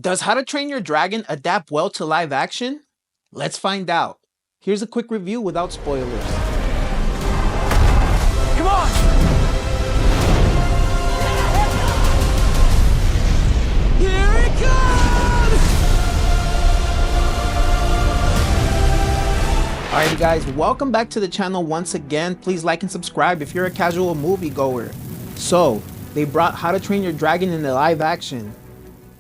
Does How to Train Your Dragon adapt well to live action? Let's find out. Here's a quick review without spoilers. Come on! Here it comes! Alrighty guys, welcome back to the channel once again. Please like and subscribe if you're a casual moviegoer. So, they brought How to Train Your Dragon into live action.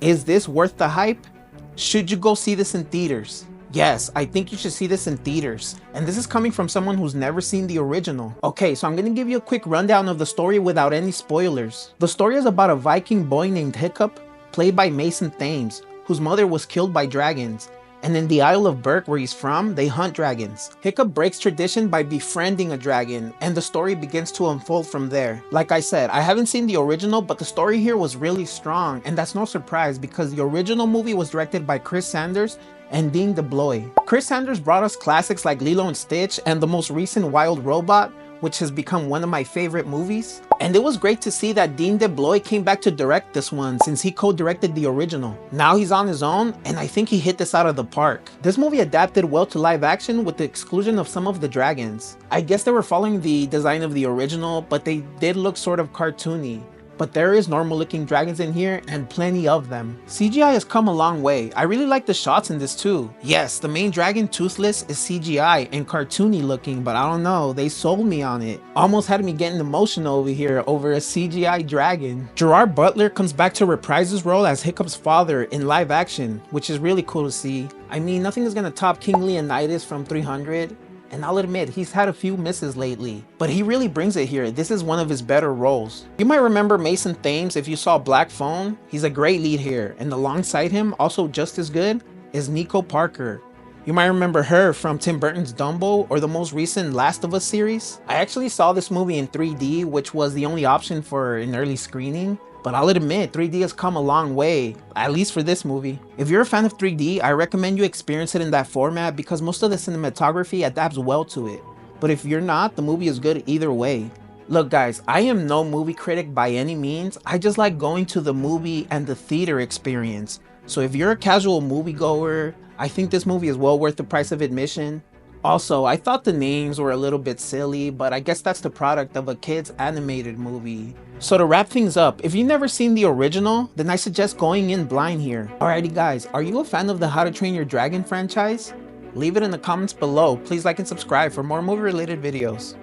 Is this worth the hype? Should you go see this in theaters? Yes, I think you should see this in theaters. And this is coming from someone who's never seen the original. Okay, so I'm gonna give you a quick rundown of the story without any spoilers. The story is about a Viking boy named Hiccup, played by Mason Thames, whose mother was killed by dragons. And in the Isle of Berk, where he's from, they hunt dragons. Hiccup breaks tradition by befriending a dragon, and the story begins to unfold from there. Like I said, I haven't seen the original, but the story here was really strong, and that's no surprise because the original movie was directed by Chris Sanders and Dean DeBlois. Chris Sanders brought us classics like Lilo and Stitch and the most recent Wild Robot, which has become one of my favorite movies. And it was great to see that Dean DeBlois came back to direct this one since he co-directed the original. Now he's on his own, and I think he hit this out of the park. This movie adapted well to live action with the exclusion of some of the dragons. I guess they were following the design of the original, but they did look sort of cartoony. But there is normal looking dragons in here and plenty of them. CGI has come a long way. I really like the shots in this too. Yes, the main dragon Toothless is CGI and cartoony looking, but I don't know, they sold me on it. Almost had me getting emotional over here over a CGI dragon. Gerard Butler comes back to reprise his role as Hiccup's father in live action, which is really cool to see. I mean, nothing is gonna top King Leonidas from 300. And I'll admit, he's had a few misses lately, but he really brings it here. This is one of his better roles. You might remember Mason Thames if you saw Black Phone. He's a great lead here, and alongside him, also just as good, is Nico Parker. You might remember her from Tim Burton's Dumbo or the most recent Last of Us series. I actually saw this movie in 3D, which was the only option for an early screening. But I'll admit, 3D has come a long way, at least for this movie. If you're a fan of 3D, I recommend you experience it in that format because most of the cinematography adapts well to it. But if you're not, the movie is good either way. Look guys, I am no movie critic by any means, I just like going to the movie and the theater experience. So if you're a casual moviegoer, I think this movie is well worth the price of admission. Also, I thought the names were a little bit silly, but I guess that's the product of a kid's animated movie. So to wrap things up, if you've never seen the original, then I suggest going in blind here. Alrighty guys, are you a fan of the How to Train Your Dragon franchise? Leave it in the comments below. Please like and subscribe for more movie related videos.